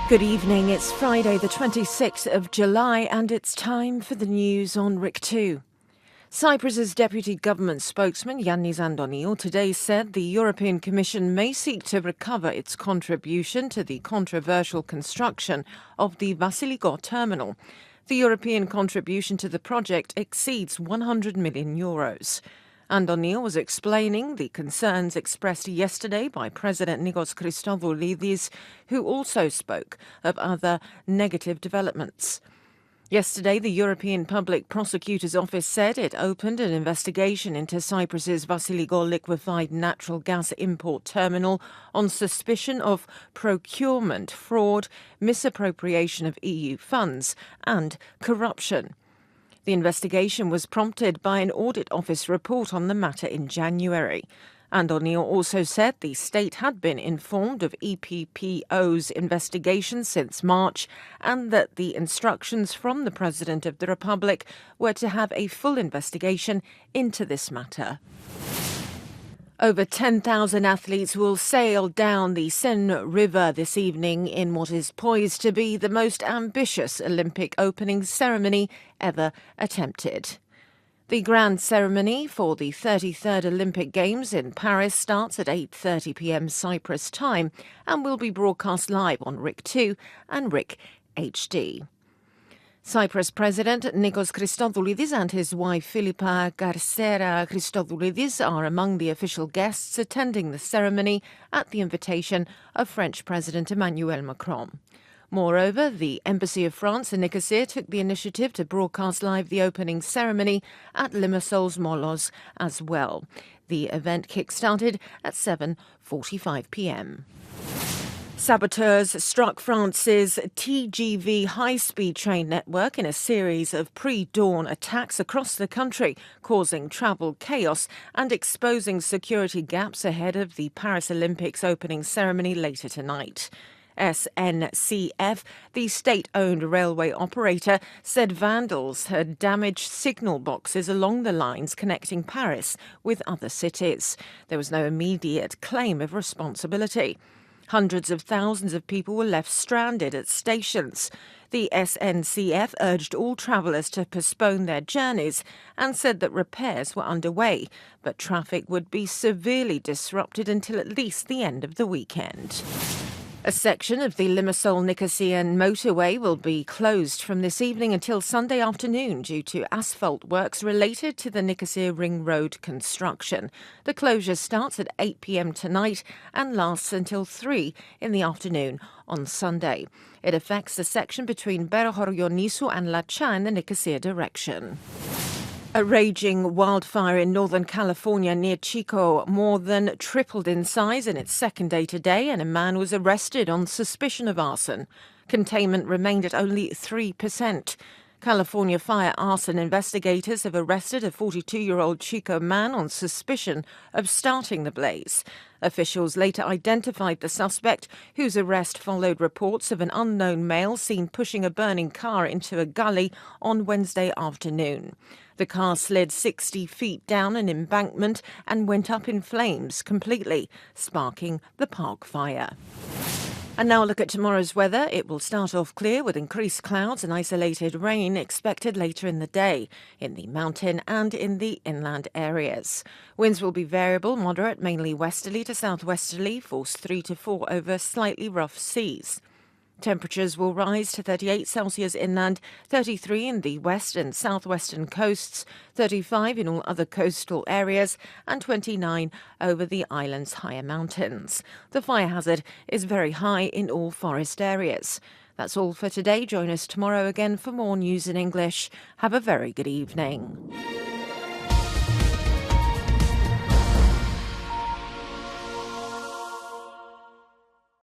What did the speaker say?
Good evening, it's Friday the 26th of July and it's time for the news on RIK2. Cyprus's deputy government spokesman Yannis Antoniou today said the European Commission may seek to recover its contribution to the controversial construction of the Vasiliko terminal. The European contribution to the project exceeds €100 million. Antoniou was explaining the concerns expressed yesterday by President Nikos Christodoulidis, who also spoke of other negative developments. Yesterday, the European Public Prosecutor's Office said it opened an investigation into Cyprus's Vasiliko liquefied natural gas import terminal on suspicion of procurement, fraud, misappropriation of EU funds and corruption. The investigation was prompted by an audit office report on the matter in January. Antoniou also said the state had been informed of EPPO's investigation since March and that the instructions from the President of the Republic were to have a full investigation into this matter. Over 10,000 athletes will sail down the Seine River this evening in what is poised to be the most ambitious Olympic opening ceremony ever attempted. The grand ceremony for the 33rd Olympic Games in Paris starts at 8:30 p.m. Cyprus time and will be broadcast live on RIK2 and RIK HD. Cyprus President Nikos Christodoulidis and his wife Philippa Garcera Christodoulidis are among the official guests attending the ceremony at the invitation of French President Emmanuel Macron. Moreover, the Embassy of France in Nicosia took the initiative to broadcast live the opening ceremony at Limassol's Molos as well. The event kick-started at 7:45 p.m. Saboteurs struck France's TGV high-speed train network in a series of pre-dawn attacks across the country, causing travel chaos and exposing security gaps ahead of the Paris Olympics opening ceremony later tonight. SNCF, the state-owned railway operator, said vandals had damaged signal boxes along the lines connecting Paris with other cities. There was no immediate claim of responsibility. Hundreds of thousands of people were left stranded at stations. The SNCF urged all travellers to postpone their journeys and said that repairs were underway, but traffic would be severely disrupted until at least the end of the weekend. A section of the Limassol-Nicosia motorway will be closed from this evening until Sunday afternoon due to asphalt works related to the Nicosia Ring Road construction. The closure starts at 8 p.m. tonight and lasts until 3 in the afternoon on Sunday. It affects the section between Berohorionisou and Lacha in the Nicosia direction. A raging wildfire in Northern California near Chico more than tripled in size in its second day today, and a man was arrested on suspicion of arson. Containment remained at only 3%. California fire arson investigators have arrested a 42-year-old Chico man on suspicion of starting the blaze. Officials later identified the suspect, whose arrest followed reports of an unknown male seen pushing a burning car into a gully on Wednesday afternoon. The car slid 60 feet down an embankment and went up in flames completely, sparking the park fire. And now look at tomorrow's weather. It will start off clear with increased clouds and isolated rain expected later in the day in the mountain and in the inland areas. Winds will be variable, moderate, mainly westerly to southwesterly, force 3 to 4 over slightly rough seas. Temperatures will rise to 38 Celsius inland, 33 in the west and southwestern coasts, 35 in all other coastal areas, and 29 over the island's higher mountains. The fire hazard is very high in all forest areas. That's all for today. Join us tomorrow again for more news in English. Have a very good evening.